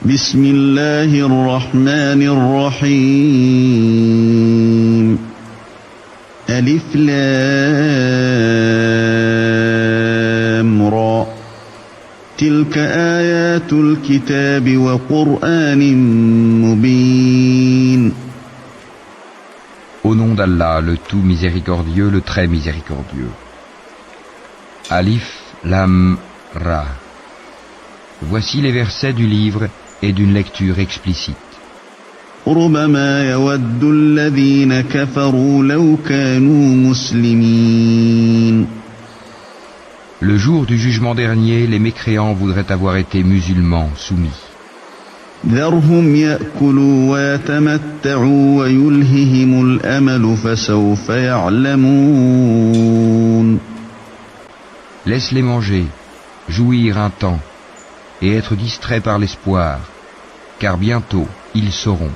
بسم الله الرحمن الرحيم ألف لام را تلك آيات الكتاب وقرآن مبين. Au nom d'Allah, le tout miséricordieux, le très miséricordieux. Alif, Lam, Ra. Voici les versets du livre et d'une lecture explicite. ربما يود الذين كفروا لو كانوا مسلمين. Le jour du jugement dernier, les mécréants voudraient avoir été musulmans, soumis. ذرهم يأكلوا ويتمتعوا ويلههم الأمل فسوف يعلمون. Laisse-les manger, jouir un temps, et être distraits par l'espoir, car bientôt ils sauront.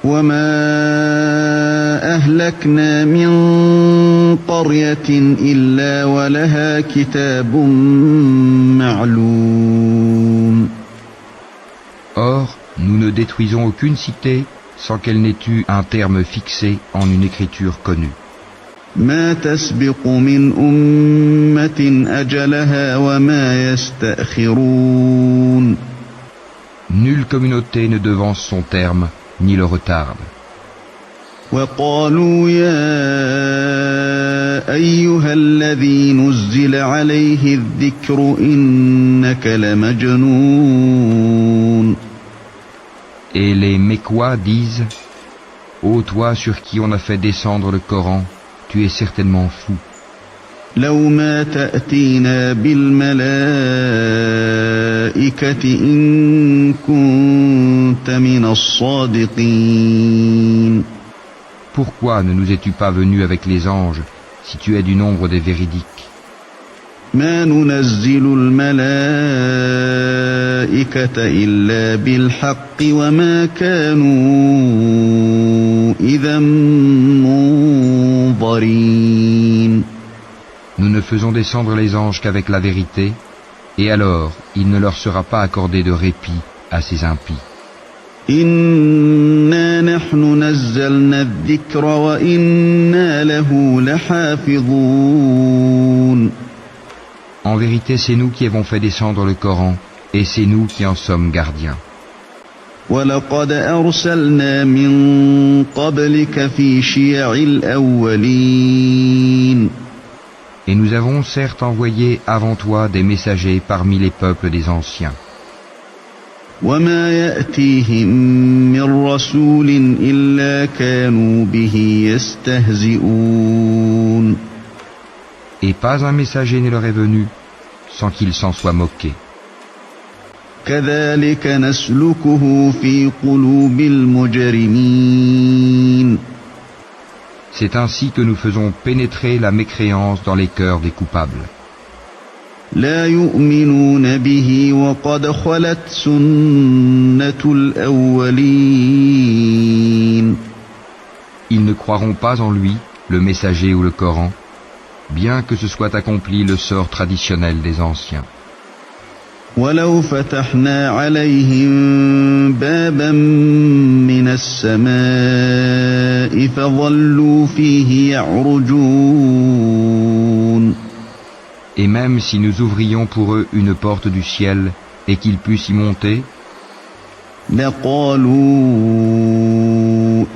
وما أهلكنا من قرية إلا ولها كتاب معلوم. Or, nous ne détruisons aucune cité sans qu'elle n'ait eu un terme fixé en une écriture connue. ما تسبق من أمة أجلها وما يستأخرون. Nulle communauté ne devance son terme, ni le retarde. وقالوا يا أيها الذي نزل عليه الذكر إنك لمجنون. Et les Mécois disent, ô toi sur qui on a fait descendre le Coran, tu es certainement fou. لو ما تأتينا بالملائكة إن كنت من الصادقين. Pourquoi ne nous es-tu pas venu avec les anges si tu es du nombre des véridiques? ما ننزل الملائكة إلا بالحق وما كانوا إذا منظرين. Nous ne faisons descendre les anges qu'avec la vérité, et alors il ne leur sera pas accordé de répit à ces impies. إنا نحن نزلنا الذكر وإنا له لحافظون. En vérité, c'est nous qui avons fait descendre le Coran, et c'est nous qui en sommes gardiens. وَلَقَدْ أَرْسَلْنَا مِن قَبْلِكَ فِي شِيَعِ الْأَوَّلِينَ. Et nous avons certes envoyé avant toi des messagers parmi les peuples des anciens. وَمَا يَأْتِيهِم مِّن رَّسُولٍ إِلَّا كَانُوا بِهِ يَسْتَهْزِئُونَ. Et pas un messager ne leur est venu sans qu'ils s'en soient moqués. كَذَلِكَ نَسْلُكُهُ فِي قُلُوبِ الْمُجْرِمِينَ. C'est ainsi que nous faisons pénétrer la mécréance dans les cœurs des coupables. لا يؤمنون به وقد خلت سنة الأولين. Ils ne croiront pas en lui, le messager ou le Coran, bien que ce soit accompli le sort traditionnel des anciens. ولو فتحنا عليهم بابا من السماء فظلوا فيه يعرجون. Et même si nous ouvrions pour eux une porte du ciel et qu'ils puissent y monter, لقالوا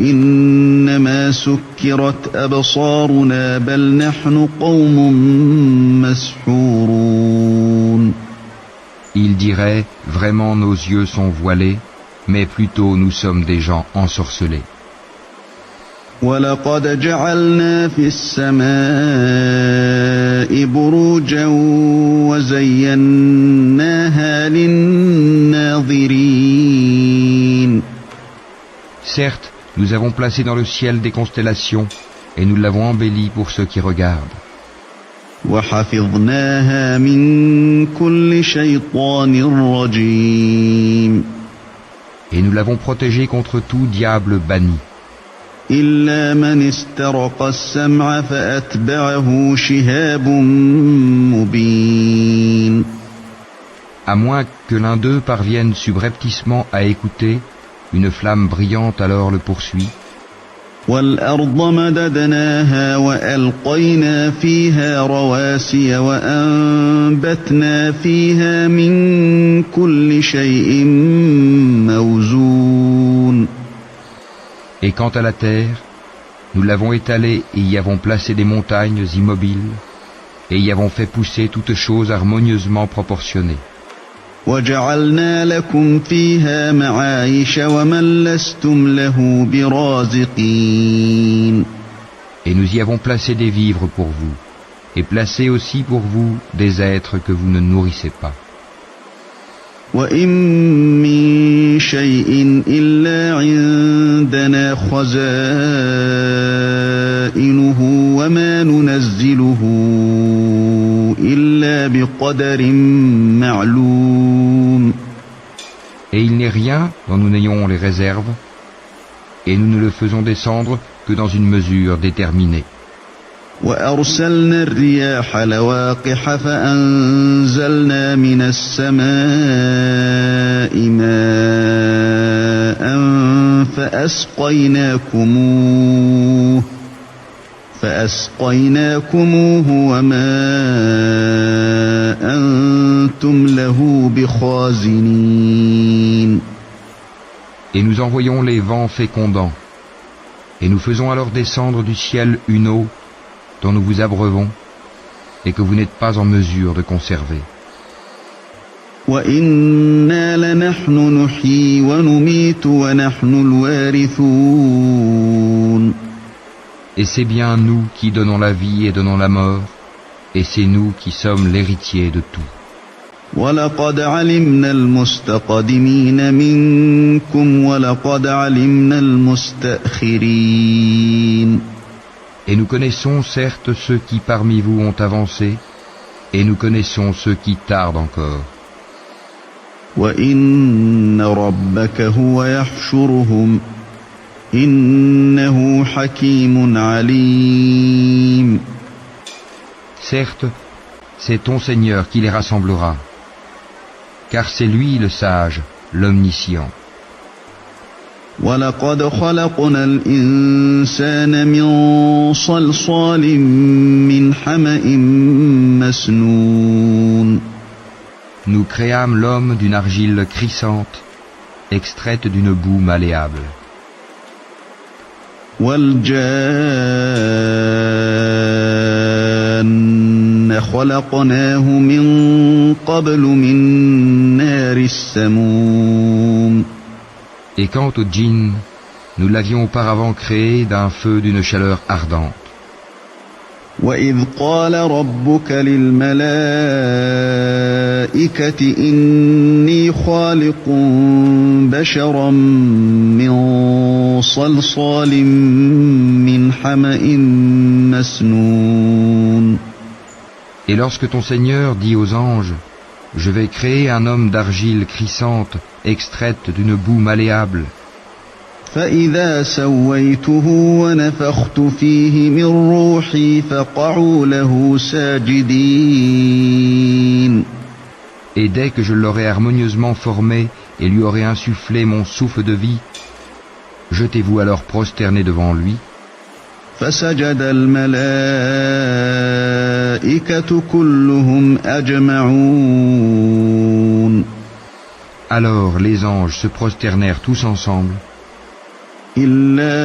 إنما سكرت أبصارنا بل نحن قوم مسحورون. ils diraient, vraiment nos yeux sont voilés, mais plutôt nous sommes des gens ensorcelés. وَلَقَدْ جَعَلْنَا فِي السَّمَاءِ بُرُوجًا وَزَيَّنَّاهَا لِلنَّاظِرِينَ. Certes, nous avons placé dans le ciel des constellations et nous l'avons embelli pour ceux qui regardent. وَحَفِظْنَاهَا مِن كُلِّ شَيْطَانٍ رَّجِيمٍ. Et nous l'avons protégé contre tout diable banni. إِلَّا مَنِ اسْتَرَقَ السَّمْعَ فَأَتْبَعَهُ شِهَابٌ مُّبِينٌ. à moins que l'un d'eux parvienne subrepticement à écouter, une flamme brillante alors le poursuit. وَالْأَرْضَ مَدَدْنَاهَا وَأَلْقَيْنَا فِيهَا رَوَاسِيَ وَأَنبَتْنَا فِيهَا مِن كُلِّ شَيْءٍ مَّوْزُونٍ. Et quant à la terre, nous l'avons étalée et y avons placé des montagnes immobiles, et y avons fait pousser toutes choses harmonieusement proportionnées. وَجَعَلْنَا لَكُمْ فِيهَا مَعَايِشَ وَمَن لَّسْتُمْ لَهُ بِرَازِقِينَ. Et nous y avons placé des vivres pour vous, et placé aussi pour vous des êtres que vous ne nourrissez pas. وَإِن مِّن شَيْءٍ إِلَّا عِندَنَا خَزَائِنُهُ وَمَا نُنَزِّلُهُ إِلَّا بِقَدَرٍ مَّعْلُومٍ. Et il n'est rien dont nous n'ayons les réserves, et nous ne le faisons descendre que dans une mesure déterminée. وَأَرْسَلْنَا الرِّيَاحَ لَوَاقِحَ فَأَنزَلْنَا مِنَ السَّمَاءِ مَاءً فَأَسْقَيْنَاكُمُوهُ وَمَا أَنْتُمْ لَهُ بِخَازِنِينَ. Et nous envoyons les vents fécondants, et nous faisons alors descendre du ciel une eau dont nous vous abreuvons, et que vous n'êtes pas en mesure de conserver. وَإِنَّا لَنَحْنُ نُحْيِي وَنُمِيتُ وَنَحْنُ الْوَارِثُونَ. Et c'est bien nous qui donnons la vie et donnons la mort, et c'est nous qui sommes l'héritier de tout. وَلَقَدْ عَلِمْنَا الْمُسْتَقْدِمِينَ مِنكُمْ وَلَقَدْ عَلِمْنَا الْمُسْتَأْخِرِينَ. Et nous connaissons certes ceux qui parmi vous ont avancé, et nous connaissons ceux qui tardent encore. وَإِنَّ رَبَّكَ هُوَ يَحْشُرُهُمْ إِنَّهُ حَكِيمٌ عَلِيمٌ. Certes, c'est ton Seigneur qui les rassemblera, car c'est lui le sage, l'omniscient. وَلَقَدْ خَلَقْنَا الْإِنسَانَ مِنْ صَلْصَالٍ مِّنْ حَمَإٍ مَّسْنُونٍ. Nous créâmes l'homme d'une argile crissante, extraite d'une boue malléable. وَالْجَانَّ خَلَقْنَاهُ مِنْ قَبْلُ مِنْ نَارِ السَّمُومِ. Et quant au djinn, nous l'avions auparavant créé d'un feu d'une chaleur ardente. وَإِذْ قَالَ رَبُّكَ لِلْمَلَائِكَةِ إِنِّي خَالِقٌ بَشَرًا مِّن صَلْصَالٍ مِّنْ حَمَإٍ مَّسْنُونٍ. Et lorsque ton Seigneur dit aux anges, « Je vais créer un homme d'argile crissante, extraite d'une boue malléable. » فَإِذَا سَوَّيْتُهُ وَنَفَخْتُ فِيهِ مِنْ رُوحِي فَقَعُوا لَهُ سَاجِدِينَ. Et dès que je l'aurai harmonieusement formé et lui aurai insufflé mon souffle de vie, jetez-vous alors prosterné devant lui. فَسَجَدَ الْمَلَائِكَةُ كُلُّهُمْ أَجْمَعُونَ. Alors les anges se prosternèrent tous ensemble, إِلَّا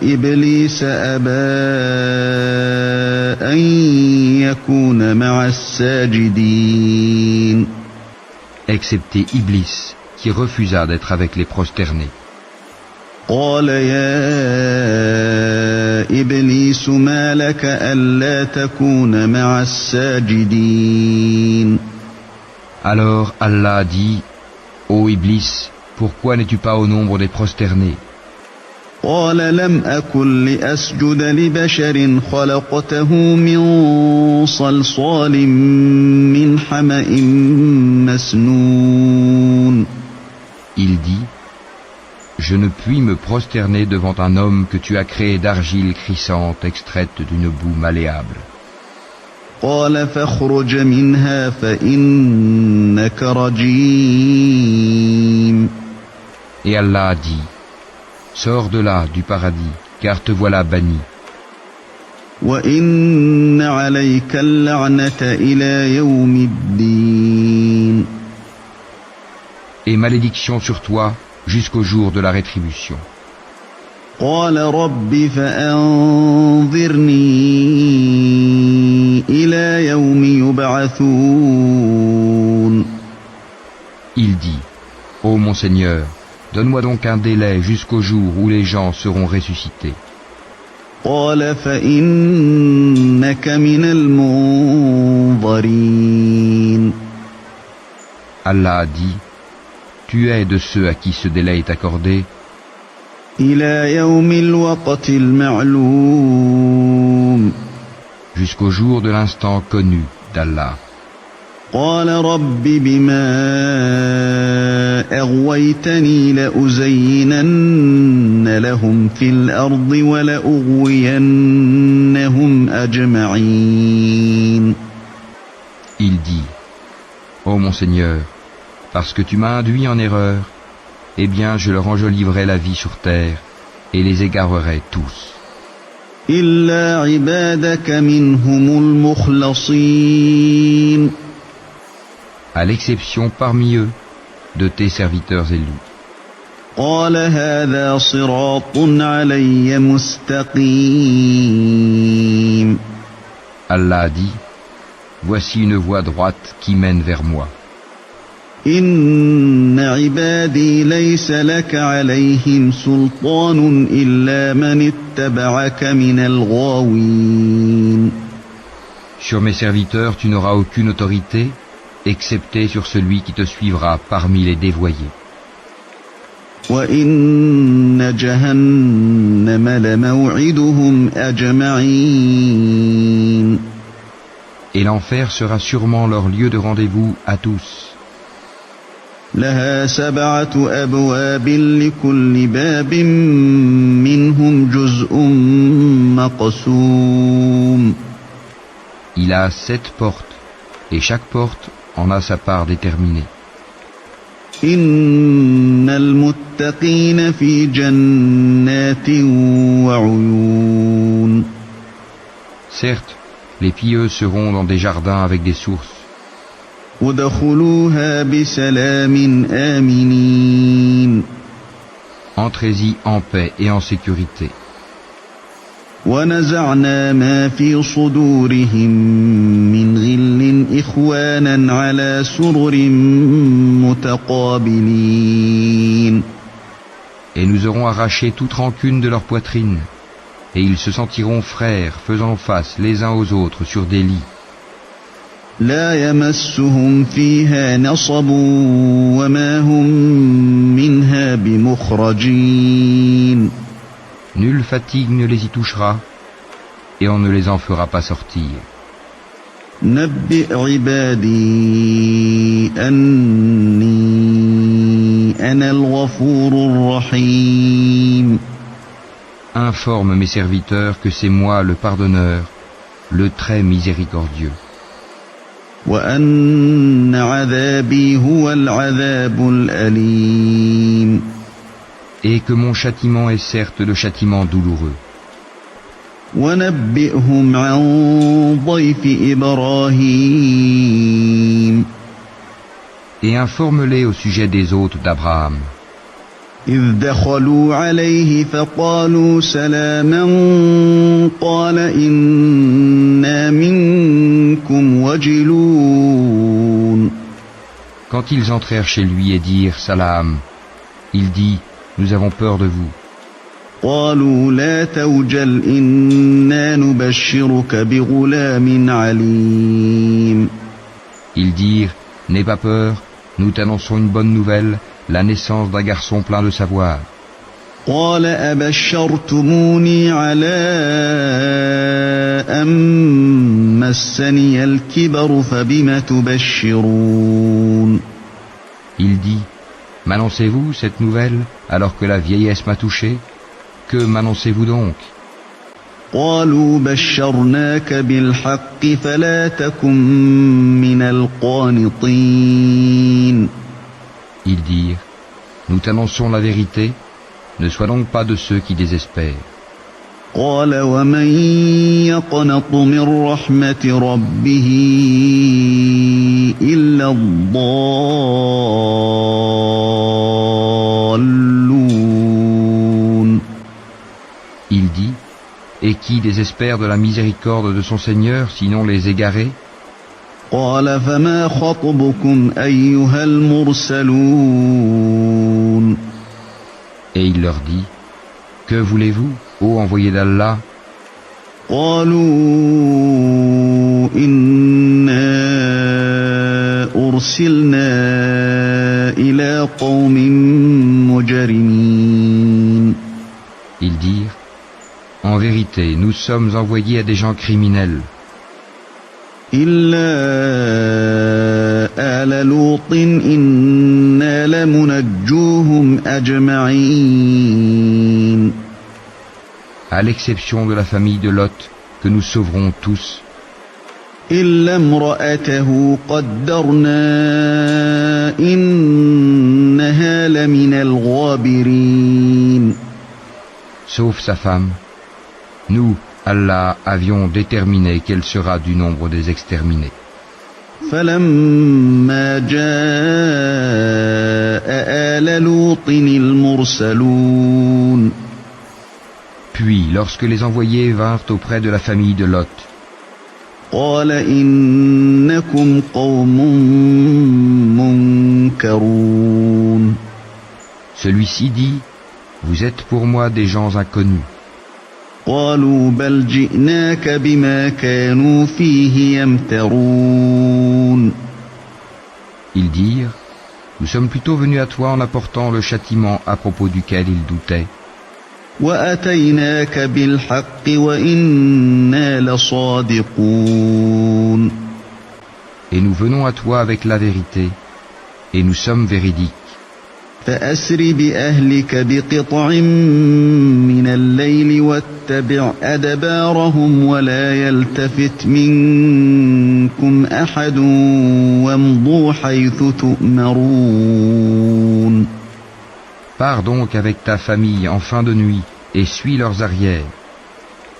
إِبْلِيسَ أَبَى أَن يَكُونَ مَعَ السَّاجِدِينَ. excepté Iblis, qui refusa d'être avec les prosternés. قَالَ يَا إِبْلِيسُ مَا لَكَ أَلَّا تَكُونَ مَعَ السَّاجِدِينَ. Alors Allah dit, ô Iblis, pourquoi n'es-tu pas au nombre des prosternés? قَالَ لَمْ أَكُنْ لِأَسْجُدَ لِبَشَرٍ خَلَقْتَهُ مِنْ صَلْصَالٍ مِّنْ حَمَإٍ مَّسْنُونٍ. Il dit, je ne puis me prosterner devant un homme que tu as créé d'argile crissante extraite d'une boue malléable. قال فاخرج منها فإنك رجيم. Et Allah dit, sors de là, du paradis, car te voilà banni. وإن عليك اللعنة إلى يوم الدين. Et malédiction sur toi jusqu'au jour de la rétribution. قال رب فأنظرني إلى يوم يبعثون. Il dit, ô mon Seigneur, donne-moi donc un délai jusqu'au jour où les gens seront ressuscités. قال فإنك من المنظرين. Allah a dit, tu es de ceux à qui ce délai est accordé إلى يوم الوقت المعلوم. jusqu'au jour de l'instant connu d'Allah. قال رب بما أغويتني لأزينن لهم في الأرض ولأغوينهم أجمعين. Il dit, ô mon Seigneur, parce que tu m'as induit en erreur, eh bien je leur enjoliverai la vie sur terre et les égarerai tous. إلا عبادك منهم المخلصين. À l'exception parmi eux de tes serviteurs élus. قال هذا صراط علي مستقيم. Allah a dit, voici une voie droite qui mène vers moi. إن عبادي ليس لك عليهم سلطان إلا من اتبعك من الغاوين. Sur mes serviteurs, tu n'auras aucune autorité, excepté sur celui qui te suivra parmi les dévoyés. وإن جهنم لموعدهم أجمعين. Et l'enfer sera sûrement leur lieu de rendez-vous à tous. لها 7 أبواب لكل باب منهم جزء مقسوم. Il a 7 portes, et chaque porte en a sa part déterminée. إن المتقين في جنات وعيون. Certes, les pieux seront dans des jardins avec des sources. ادخلوها بسلام آمنين. Entrez-y en paix et en sécurité. ونزعنا ما في صدورهم من غل إخوانا على سرر متقابلين. Et nous aurons arraché toute rancune de leur poitrine, et ils se sentiront frères faisant face les uns aux autres sur des lits. لا يمسهم فيها نصب وما هم منها بمخرجين. Nulle fatigue ne les y touchera, et on ne les en fera pas sortir. نبئ عبادي أني أنا الغفور الرحيم. Informe mes serviteurs que c'est moi le pardonneur, le très miséricordieux. وأن عذابي هو العذاب الأليم. Et que mon châtiment est certes le châtiment douloureux. ونبئهم عن ضيف إبراهيم. Et informe-les au sujet des hôtes d'Abraham. إذ دخلوا عليه فقالوا سلاما قال إنا منكم وجلون. Quand ils entrèrent chez lui et dirent salam, il dit, nous avons peur de vous. قالوا لا توجل إنا نبشرك بغلام عليم. Ils dirent, n'aie pas peur, nous t'annonçons une bonne nouvelle, la naissance d'un garçon plein de savoir. قال أبشرتموني على أن مسني الكبر فبم تبشرون. Il dit, m'annoncez-vous cette nouvelle alors que la vieillesse m'a touché? Que m'annoncez-vous donc? قالوا بشرناك بالحق فلا تكن من القانطين. Ils dirent, nous t'annonçons la vérité, ne sois donc pas de ceux qui désespèrent. قال ومن يقنط من رحمة ربه إلا الضالون. Il dit, et qui désespère de la miséricorde de son Seigneur, sinon les égarés? قال فما خطبكم أيها المرسلون. Et il leur dit, que voulez-vous, ô envoyé d'Allah? قالوا إنا أرسلنا إلى قوم مجرمين. Ils dirent, en vérité, nous sommes envoyés à des gens criminels. إلا آل لوط إنا لمنجوهم أجمعين. À l'exception de la famille de Lot, que nous sauverons tous, إلا امرأته قدرنا إنها لمن الغابرين. sauf sa femme. Nous, Allah, avions déterminé qu'elle sera du nombre des exterminés. فلما جاء آل لوط المرسلون. Puis, lorsque les envoyés vinrent auprès de la famille de Lot, قال إنكم قوم منكرون. celui-ci dit, vous êtes pour moi des gens inconnus. قالوا بل جئناك بما كانوا فيه يمترون. Ils dirent, nous sommes plutôt venus à toi en apportant le châtiment à propos duquel ils doutaient. وأتيناك بالحق وإنا لصادقون. Et nous venons à toi avec la vérité, et nous sommes véridiques. فأسر بأهلك بقطع من الليل واتبع أدبارهم ولا يلتفت منكم أحد وامضوا حيث تؤمرون. Pars donc avec ta famille en fin de nuit et suis leurs arrières,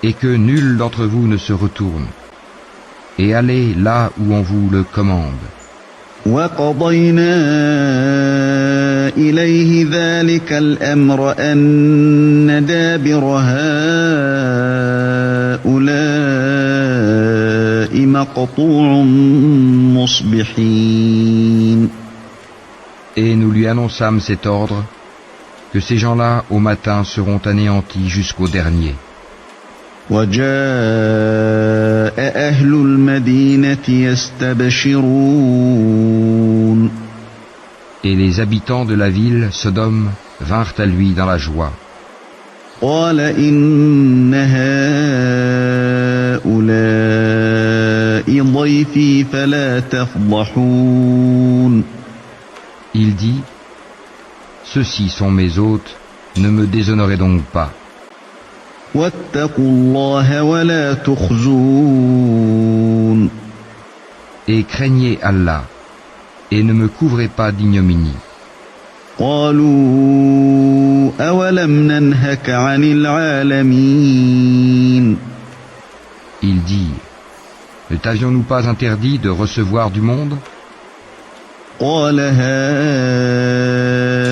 et que nul d'entre vous ne se retourne, et allez là où on vous le commande. وقضينا إليه ذلك الأمر أن دابر هؤلاء مقطوع مصبحين. Et nous lui annonçâmes cet ordre, que ces gens-là au matin seront anéantis jusqu'au dernier. وجاء أهل المدينة يستبشرون. Et les habitants de la ville, Sodome, vinrent à lui dans la joie. قال إن هؤلاء ضيفي فلا تفضحون. Il dit, ceux-ci sont mes hôtes, ne me déshonorez donc pas. واتقوا الله ولا تخزون. Et craignez Allah, et ne me couvrez pas d'ignominie. قالوا أولم ننهك عن العالمين. Il dit, ne t'avions-nous pas interdit de recevoir du monde? قال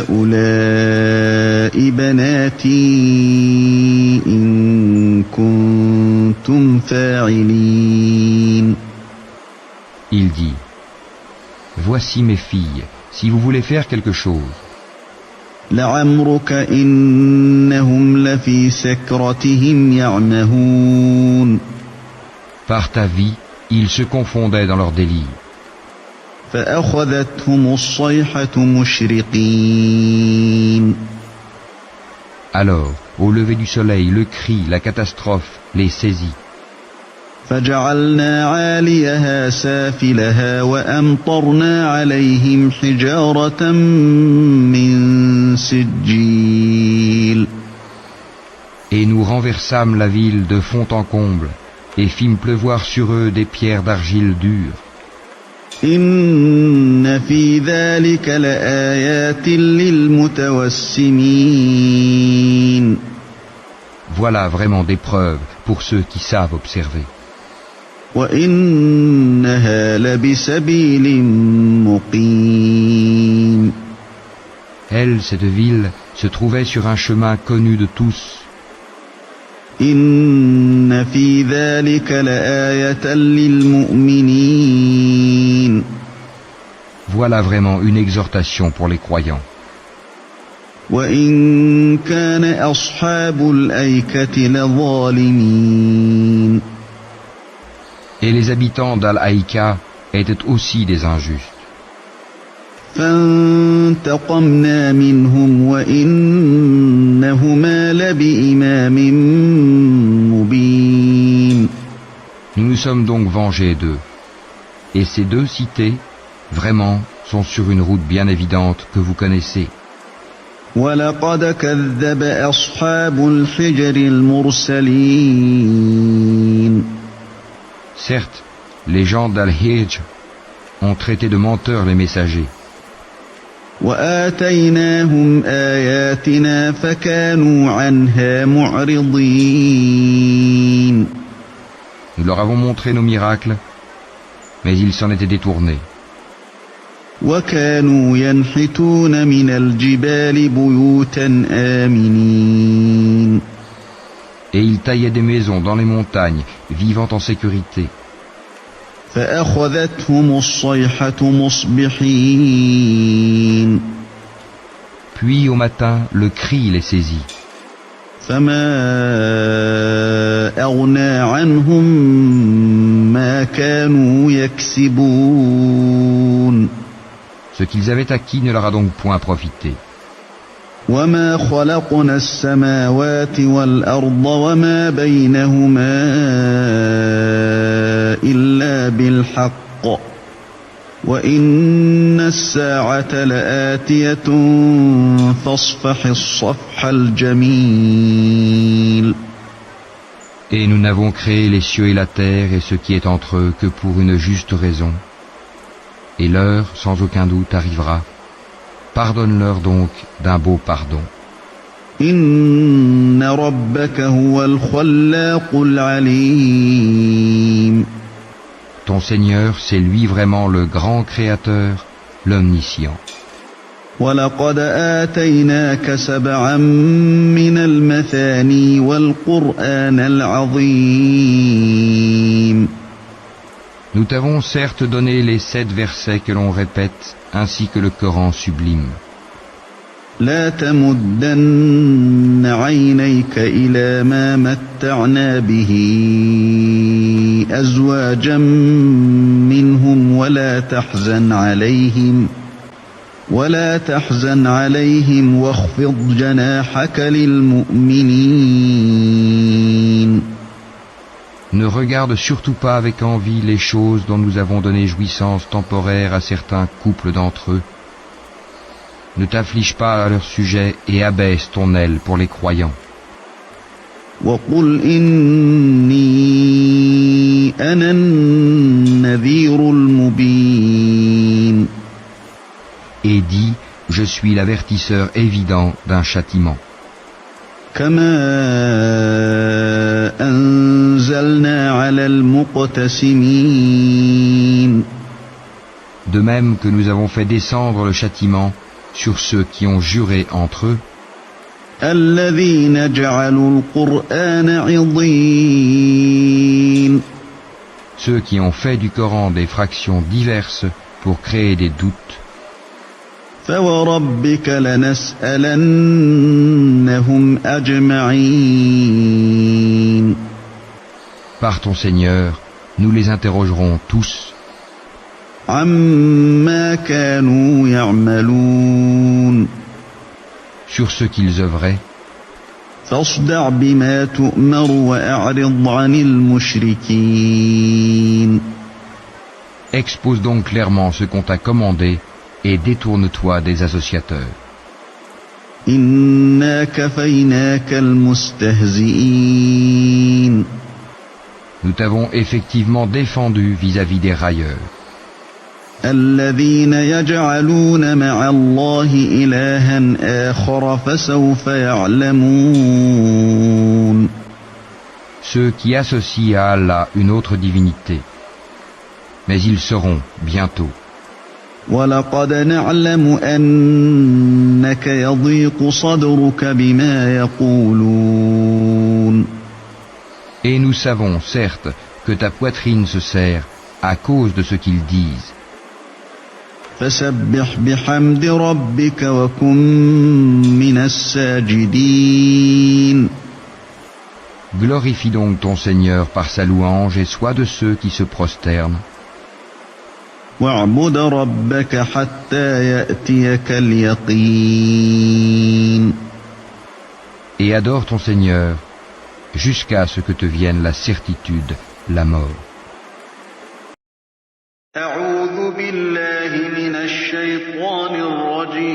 هؤلاء بناتي إن كنتم فاعلين. Il dit, voici mes filles, si vous voulez faire quelque chose. لعمرك إنهم لفي سكرتهم يعمهون. Par ta vie, ils se confondaient dans leur délire. فأخذتهم الصيحة مشرقين. Alors, au lever du soleil, le cri, la catastrophe les saisit. فجعلنا عاليها سافلها وأمطرنا عليهم حجارة من سجيل. Et nous renversâmes la ville de fond en comble, et fîmes pleuvoir sur eux des pierres d'argile dure. إن في ذلك لآيات للمتوسمين. Voilà vraiment des preuves pour ceux qui savent observer. وإنها لبسبيل مقيم. Elle, cette ville, se trouvait sur un chemin connu de tous. إن في ذلك لآية للمؤمنين. Voilà vraiment une exhortation pour les croyants. وإن كان أصحاب الأيكة لظالمين. Et les habitants d'Al-Haïka étaient aussi des injustes. فانتقمنا منهم وإنهما لبإمام مبين. Nous nous sommes donc vengés d'eux. Et ces deux cités, vraiment, sont sur une route bien évidente que vous connaissez. ولقد كذب أصحاب الحجر المرسلين. Certes, les gens d'Al-Hijr ont traité de menteurs les messagers. وآتيناهم آياتنا فكانوا عنها معرضين. Nous leur avons montré nos miracles, mais ils s'en étaient détournés. وكانوا ينحتون من الجبال بيوتا آمنين. Et ils taillaient des maisons dans les montagnes, vivant en sécurité. فأخذتهم الصيحة مصبحين. Puis au matin, le cri les saisit. فما أغنى عنهم ما كانوا يكسبون. Ce qu'ils avaient acquis ne leur a donc point profité. وما خلقنا السماوات والأرض وما بينهما إلا بالحق وإن الساعة لآتية فاصفح الصفح الجميل. Et nous n'avons créé les cieux et la terre et ce qui est entre eux que pour une juste raison. Et l'heure, sans aucun doute, arrivera. Pardonne-leur donc d'un beau pardon. إن ربك هو الخلاق العليم. Ton Seigneur, c'est lui vraiment le grand Créateur, l'Omniscient. ولقد آتيناك سبعا من المثاني والقرآن العظيم. Nous t'avons certes donné les 7 versets que l'on répète, ainsi que le Coran sublime. لا تمدن عينيك إلى ما متعنا به أزواجا منهم ولا تحزن عليهم واخفض جناحك للمؤمنين. Ne regarde surtout pas avec envie les choses dont nous avons donné jouissance temporaire à certains couples d'entre eux. Ne t'afflige pas à leur sujet et abaisse ton aile pour les croyants. وقل إني أنا النذير المبين. Et dis, je suis l'avertisseur évident d'un châtiment. كما أنزلنا على المقتسمين. De même que nous avons fait descendre le châtiment sur ceux qui ont juré entre eux, الذين جعلوا القرآن عضين. ceux qui ont fait du Coran des fractions diverses pour créer des doutes. فوربك لنسألنهم أجمعين. Par ton Seigneur, nous les interrogerons tous عما كانوا يعملون. sur ce qu'ils œuvraient. فاصدع بما تؤمر وأعرض عن المشركين. Expose donc clairement ce qu'on t'a commandé et détourne-toi des associateurs. إنا كفيناك المستهزئين. Nous t'avons effectivement défendu vis-à-vis des railleurs. الذين يجعلون مع الله إلها آخر فسوف يعلمون. Ceux qui associent à Allah une autre divinité. Mais ils seront bientôt. وَلَقَدْ نَعْلَمُ أَنَّكَ يَضِيقُ صَدْرُكَ بِمَا يَقُولُونَ. Et nous savons, certes, que ta poitrine se serre à cause de ce qu'ils disent. فَسَبِّحْ بِحَمْدِ رَبِّكَ وَكُن مِّنَ السَّاجِدِينَ. Glorifie donc ton Seigneur par sa louange et sois de ceux qui se prosternent. وَاعْبُدْ رَبَّكَ حَتَّى يَأْتِيَكَ الْيَقِينُ. Et adore ton Seigneur jusqu'à ce que te vienne la certitude, la mort. أعوذ بالله من الشيطان الرجيم.